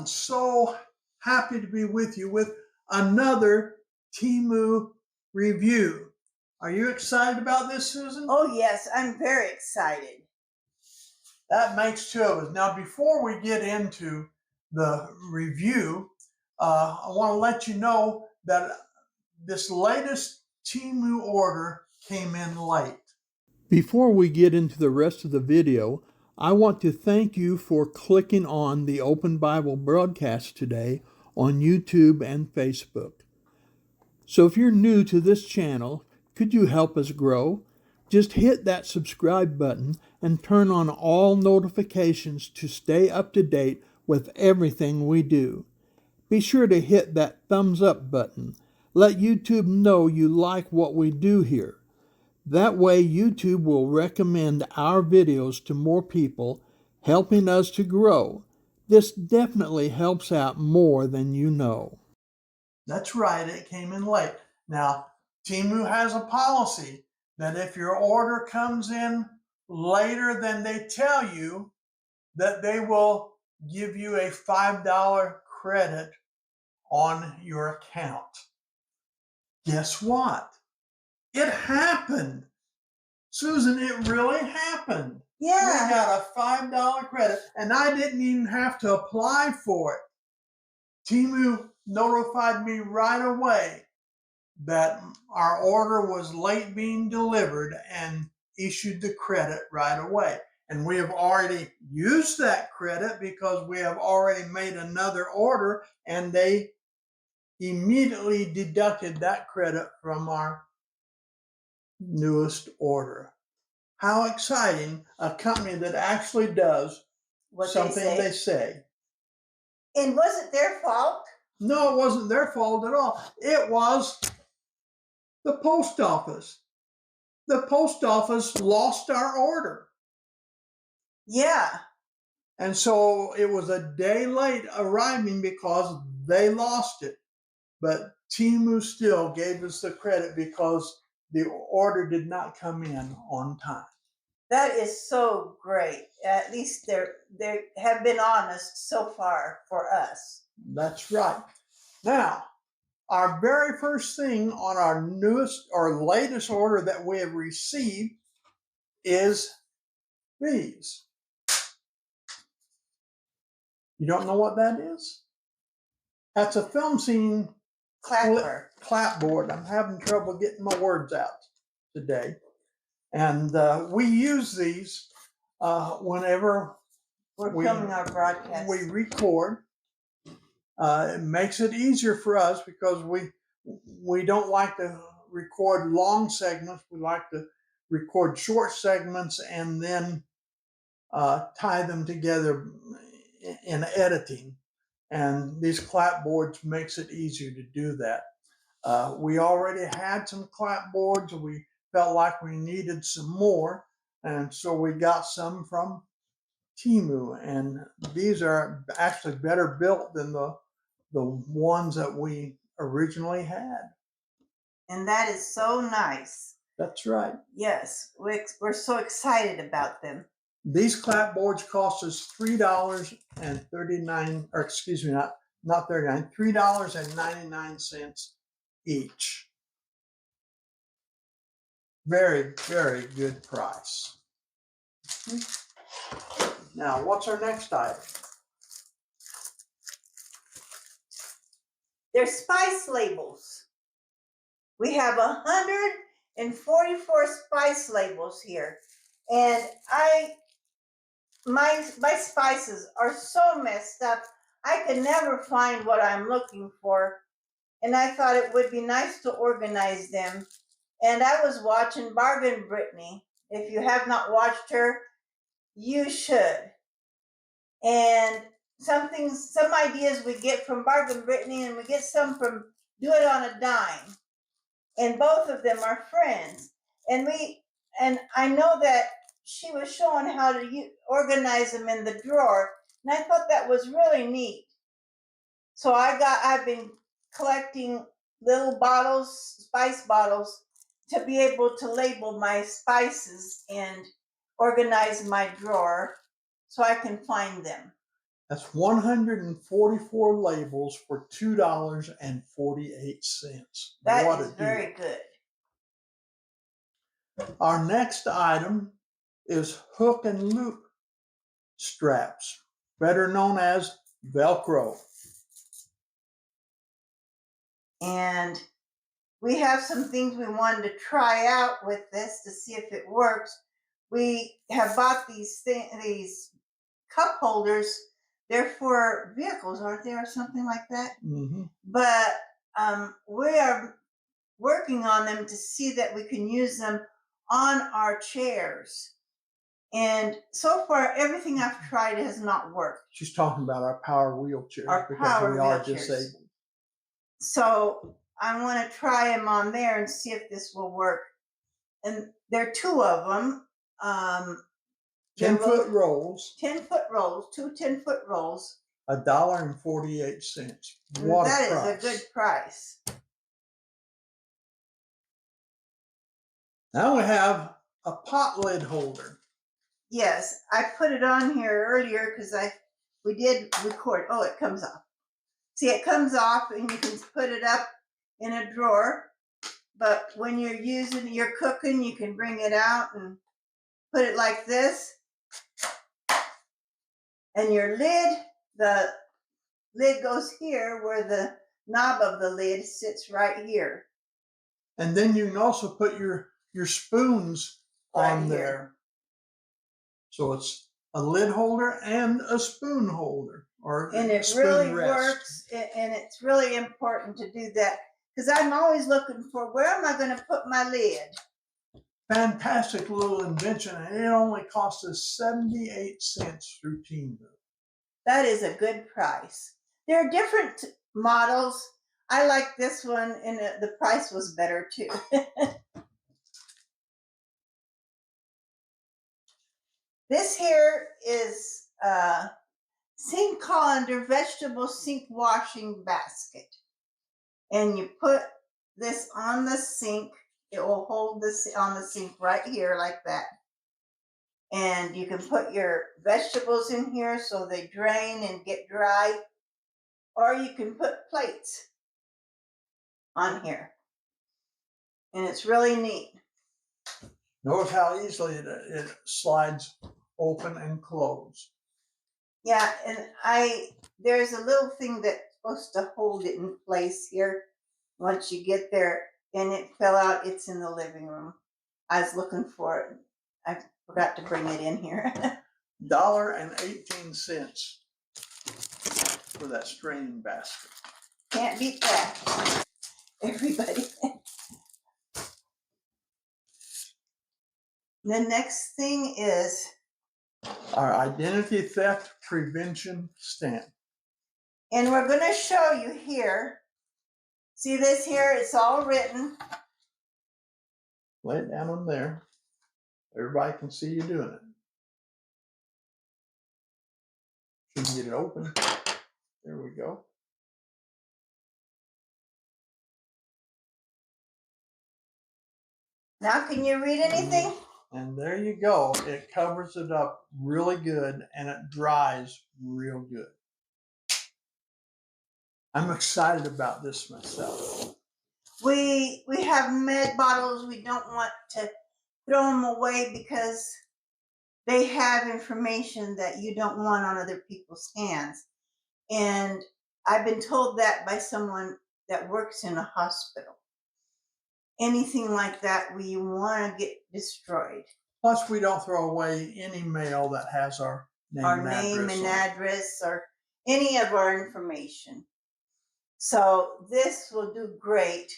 I'm so happy to be with you with another Temu review. Are you excited about this, Susan? Oh, yes, I'm very excited. That makes two of us. Now, before we get into the review, I want to let you know that this latest Temu order came in late. Before we get into the rest of the video, I want to thank you for clicking on the Open Bible broadcast today on YouTube and Facebook. So if you're new to this channel, could you help us grow? Just hit that subscribe button and turn on all notifications to stay up to date with everything we do. Be sure to hit that thumbs up button. Let YouTube know you like what we do here. That way YouTube will recommend our videos to more people, helping us to grow. This definitely helps out more than you know. That's right, it came in late. Now, Temu has a policy that if your order comes in later than they tell you, that they will give you a $5 credit on your account. Guess what? It happened. Susan, it really happened. Yeah. We got a $5 credit, and I didn't even have to apply for it. Temu notified me right away that our order was late being delivered and issued the credit right away. And we have already used that credit because we have already made another order, and they immediately deducted that credit from our newest order. How exciting, a company that actually does What something they say. And was it their fault? No, it wasn't their fault at all. It was the post office. The post office lost our order. Yeah. And so it was a day late arriving because they lost it. But Temu still gave us the credit because the order did not come in on time. That is so great. At least they have been honest so far for us. That's right. Now, our very first thing on our newest or latest order that we have received is these. You don't know what that is? That's a film scene clapboard. I'm having trouble getting my words out today. And we use these whenever we're filming our broadcast. We record. It makes it easier for us because we don't like to record long segments. We like to record short segments and then tie them together in editing. And these clapboards makes it easier to do that. We already had some clapboards. We felt like we needed some more. And so we got some from Temu. And these are actually better built than the ones that we originally had. And that is so nice. That's right. Yes, we're so excited about them. These clapboards cost us $3.39, or excuse me, not 39, $3.99 each. Very, very good price. Now, what's our next item? They're spice labels. We have 144 spice labels here. And my spices are so messed up, I could never find what I'm looking for. And I thought it would be nice to organize them. And I was watching Bargain Brittany. If you have not watched her, you should. And some ideas we get from Bargain Brittany, and we get some from Do It on a Dime. And both of them are friends. And I know that she was showing how to organize them in the drawer, and I thought that was really neat. So I've been collecting little bottles, spice bottles, to be able to label my spices and organize my drawer so I can find them. That's 144 labels for $2.48. That What is a deal. very good. Our next item is hook and loop straps, better known as Velcro. And we have some things we wanted to try out with this to see if it works. We have bought these cup holders. They're for vehicles, aren't they, or something like that? Mm-hmm. But we are working on them to see that we can use them on our chairs. And so far, everything I've tried has not worked. She's talking about our power wheelchairs Our because power we are wheelchairs. disabled. So I want to try them on there and see if this will work. And there are two of them. 10-foot rolls. 10-foot rolls, two 10-foot rolls. $1.48. What That a price. is a good price. Now we have a pot lid holder. Yes, I put it on here earlier because we did record. Oh, it comes off. See, it comes off and you can put it up in a drawer. But when you're cooking, you can bring it out and put it like this. And your lid, the lid goes here where the knob of the lid sits right here. And then you can also put your spoons on there. So it's a lid holder and a spoon holder, and it really works. And it's really important to do that because I'm always looking for where am I going to put my lid. Fantastic little invention, and it only cost us 78 cents through Temu. That is a good price. There are different models. I like this one, and the price was better too. This here is a sink colander vegetable sink washing basket. And you put this on the sink. It will hold this on the sink right here like that. And you can put your vegetables in here so they drain and get dry. Or you can put plates on here. And it's really neat. Notice how easily it slides open and close. Yeah, and there's a little thing that's supposed to hold it in place here once you get there, and it fell out. It's in the living room. I was looking for it. I forgot to bring it in here. $1.18 for that straining basket. Can't beat that, everybody. The next thing is our identity theft prevention stamp. And we're going to show you here. See this here? It's all written. Lay it down on there. Everybody can see you doing it. Should get it open. There we go. Now, can you read anything? And there you go. It covers it up really good and it dries real good. I'm excited about this myself. We have med bottles. We don't want to throw them away because they have information that you don't want on other people's hands. And I've been told that by someone that works in a hospital. Anything like that we want to get destroyed. Plus, we don't throw away any mail that has our name and address or any of our information. So this will do great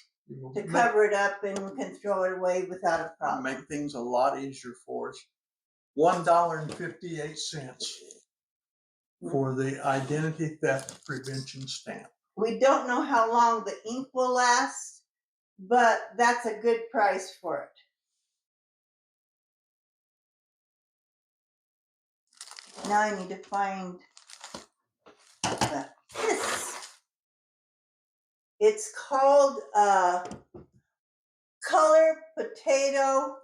to cover it up, and we can throw it away without a problem. Make things a lot easier for us. $1.58 for the identity theft prevention stamp. We don't know how long the ink will last, but that's a good price for it. Now I need to find this. It's called Color Potato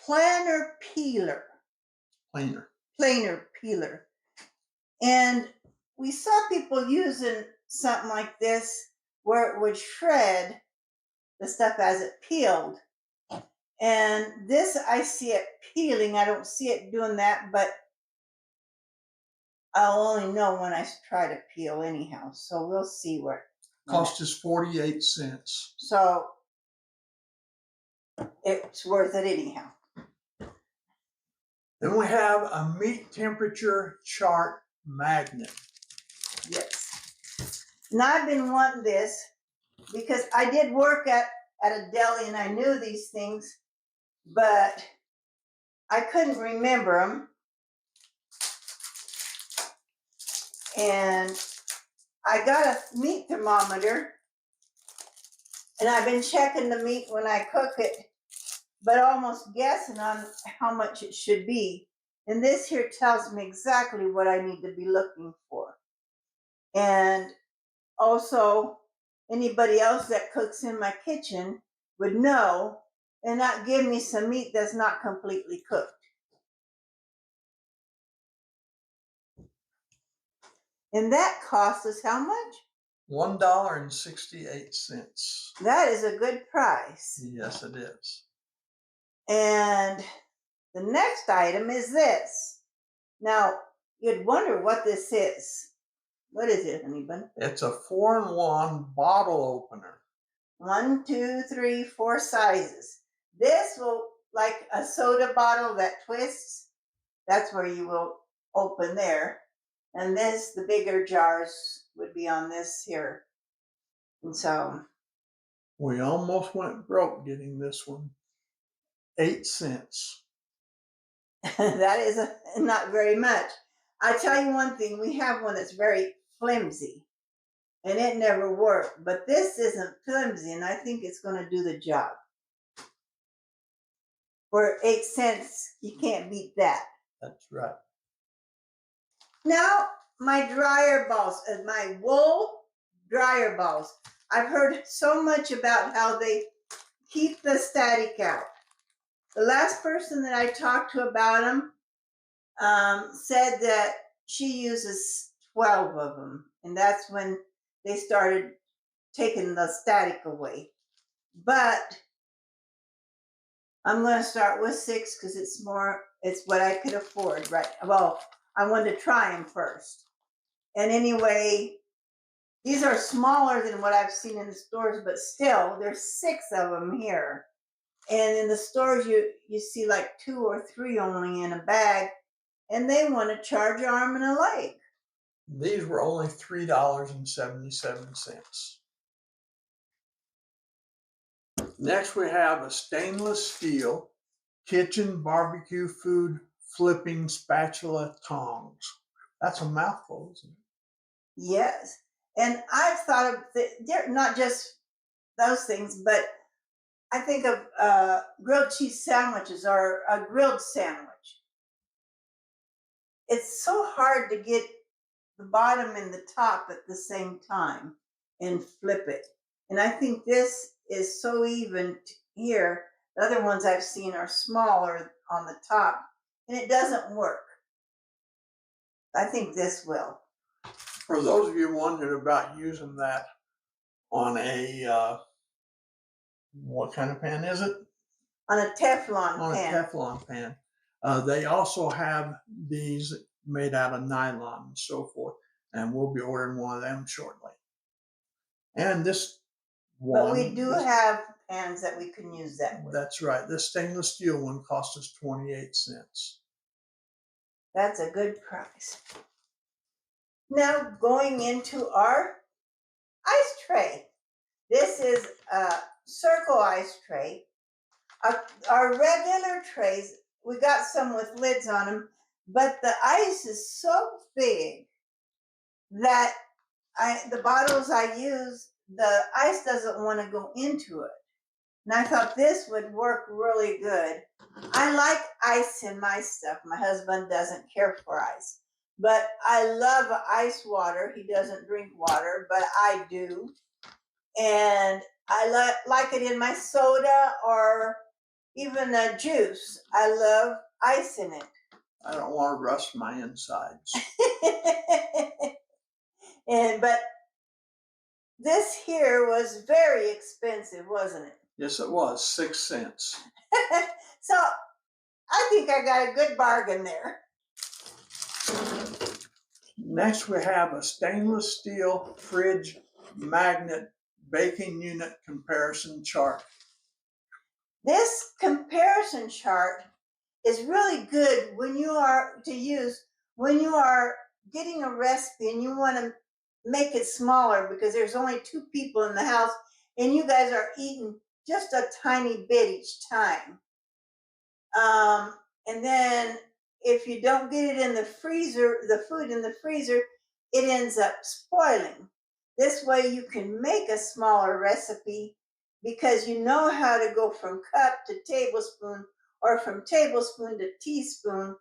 Planer Peeler. Planer Peeler. And we saw people using something like this where it would shred the stuff as it peeled. And this, I see it peeling. I don't see it doing that, but I'll only know when I try to peel anyhow. So we'll see where. Cost us 48 cents. So it's worth it anyhow. Then we have a meat temperature chart magnet. Yes. Now I've been wanting this because I did work at a deli and I knew these things, but I couldn't remember them. And I got a meat thermometer and I've been checking the meat when I cook it, but almost guessing on how much it should be. And this here tells me exactly what I need to be looking for. And also, anybody else that cooks in my kitchen would know and not give me some meat that's not completely cooked. And that cost us how much? $1.68. That is a good price. Yes, it is. And the next item is this. Now, you'd wonder what this is. What is it, honey bun? It's a 4-in-1 bottle opener. 1, 2, 3, 4 sizes. This will, like a soda bottle that twists, that's where you will open there. And this, the bigger jars would be on this here. And so. We almost went broke getting this one. 8 cents. That is not very much. I tell you one thing, we have one that's very flimsy and it never worked, but this isn't flimsy and I think it's going to do the job. For 8 cents, you can't beat that. That's right. Now, my dryer balls, my wool dryer balls. I've heard so much about how they keep the static out. The last person that I talked to about them said that she uses 12 of them, and that's when they started taking the static away. But I'm going to start with 6 because it's what I could afford, right? Well, I wanted to try them first. And anyway, these are smaller than what I've seen in the stores, but still, there's 6 of them here. And in the stores, you see like 2 or 3 only in a bag, and they want to charge your arm and a leg. These were only $3.77. Next, we have a stainless steel kitchen barbecue food flipping spatula tongs. That's a mouthful, isn't it? Yes. And I've thought of they're not just those things, but I think of grilled cheese sandwiches or a grilled sandwich. It's so hard to get the bottom and the top at the same time and flip it. And I think this is so even here. The other ones I've seen are smaller on the top, and it doesn't work. I think this will. For those of you wondering about using that on a, what kind of pan is it? On a Teflon On pan. a Teflon pan. They also have these made out of nylon and so forth, and we'll be ordering one of them shortly. And this one. But we do have pans that we can use that with. That's right. This stainless steel one cost us 28 cents. That's a good price. Now going into our ice tray. This is a circle ice tray. Our regular trays, we got some with lids on them, but the ice is so big that the bottles I use, the ice doesn't want to go into it. And I thought this would work really good. I like ice in my stuff. My husband doesn't care for ice. But I love ice water. He doesn't drink water, but I do. And I like it in my soda or even a juice. I love ice in it. I don't want to rust my insides. But this here was very expensive, wasn't it? Yes, it was 6 cents. So I think I got a good bargain there. Next, we have a stainless steel fridge magnet baking unit comparison chart. This comparison chart is really good when you are getting a recipe and you want to make it smaller because there's only 2 people in the house and you guys are eating just a tiny bit each time. And then if you don't get it in the freezer, the food in the freezer, it ends up spoiling. This way you can make a smaller recipe because you know how to go from cup to tablespoon or from tablespoon to teaspoon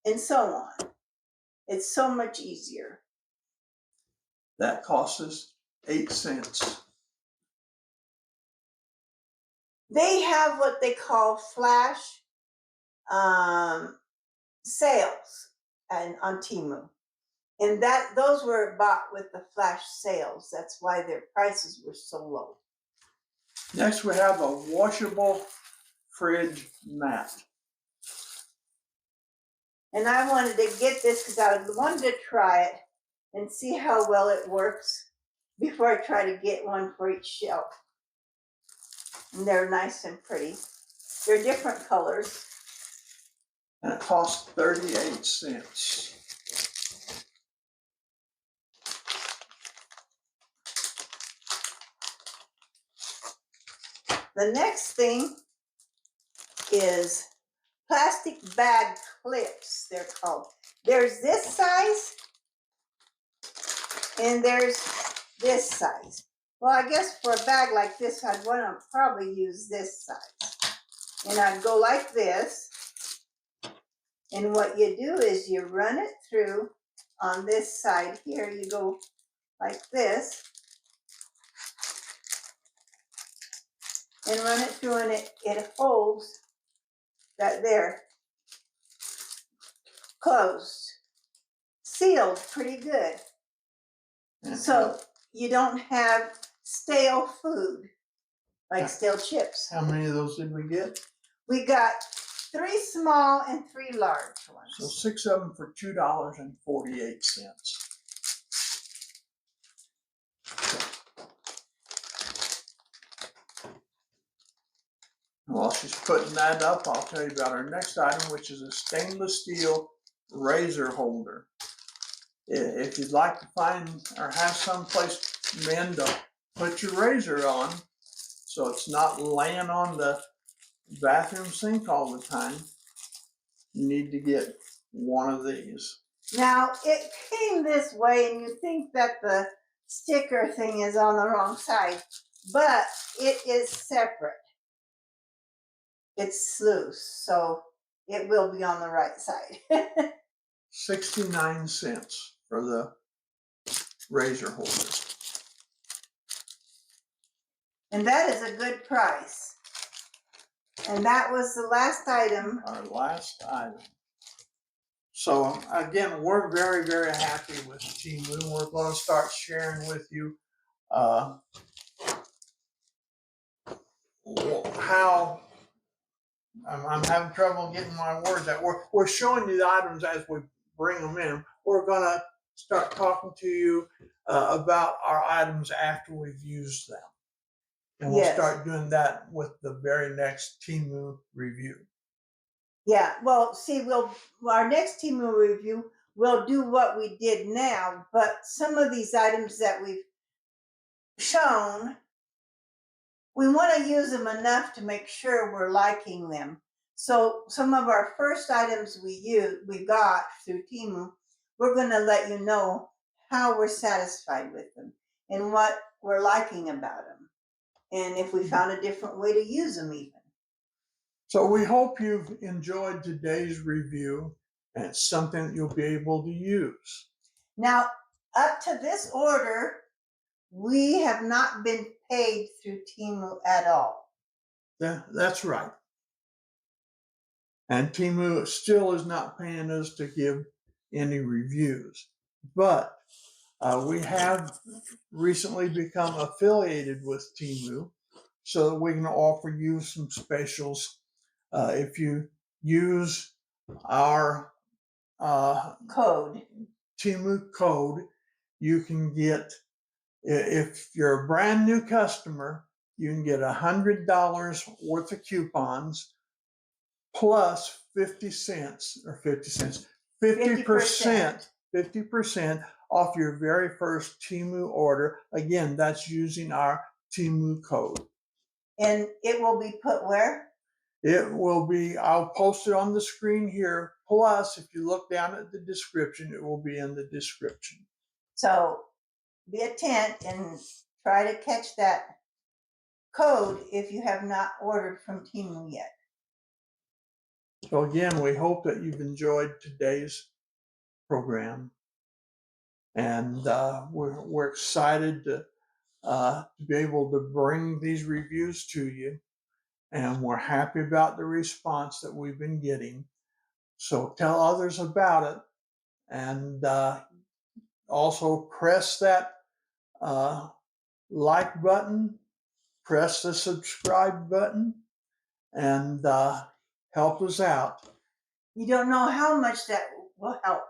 and so on. It's so much easier. That costs us 8 cents. They have what they call flash sales on Temu. And those were bought with the flash sales. That's why their prices were so low. Next, we have a washable fridge mat. And I wanted to get this because I wanted to try it and see how well it works before I try to get one for each shelf. And they're nice and pretty. They're different colors. And it costs 38 cents. The next thing is plastic bag clips, they're called. There's this size and there's this size. Well, I guess for a bag like this, I'd want to probably use this size. And I'd go like this. And what you do is you run it through on this side here. You go like this. And run it through and it holds that there. Closed. Sealed pretty good. So you don't have stale food, like stale chips. How many of those did we get? We got 3 small and 3 large ones. So 6 of them for $2.48. While she's putting that up, I'll tell you about our next item, which is a stainless steel razor holder. If you'd like to find or have someplace men to put your razor on, so it's not laying on the bathroom sink all the time, you need to get one of these. Now, it came this way, and you think that the sticker thing is on the wrong side, but it is separate. It's loose, so it will be on the right side. 69 cents for the razor holder. And that is a good price. And that was the last item. Our last item. So again, we're very, very happy with Temu. We're going to start sharing with you how I'm having trouble getting my words out. We're showing you the items as we bring them in. We're going to start talking to you about our items after we've used them. And we'll start doing that with the very next Temu review. Yeah, well, see, our next Temu review, we'll do what we did now, but some of these items that we've shown, we want to use them enough to make sure we're liking them. So some of our first items we got through Temu, we're going to let you know how we're satisfied with them and what we're liking about them. And if we found a different way to use them even. So we hope you've enjoyed today's review and it's something that you'll be able to use. Now, up to this order, we have not been paid through Temu at all. That's right. And Temu still is not paying us to give any reviews. But we have recently become affiliated with Temu so that we can offer you some specials. If you use our Code. Temu code, you can get, if you're a brand new customer, you can get $100 worth of coupons plus 50 cents or 50 cents, 50%, 50% off your very first Temu order. Again, that's using our Temu code. And it will be put where? It will be, I'll post it on the screen here. Plus, if you look down at the description, it will be in the description. So be attent and try to catch that code if you have not ordered from Temu yet. So again, we hope that you've enjoyed today's program. And we're excited to be able to bring these reviews to you. And we're happy about the response that we've been getting. So tell others about it. And also press that like button, press the subscribe button, and help us out. You don't know how much that will help.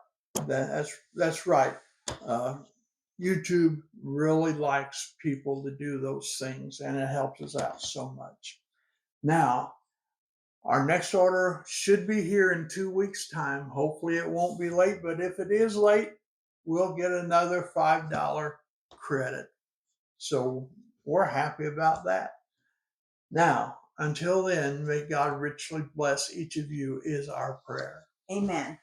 That's right. YouTube really likes people to do those things, and it helps us out so much. Now, our next order should be here in 2 weeks' time. Hopefully it won't be late, but if it is late, we'll get another $5 credit. So we're happy about that. Now, until then, may God richly bless each of you is our prayer. Amen.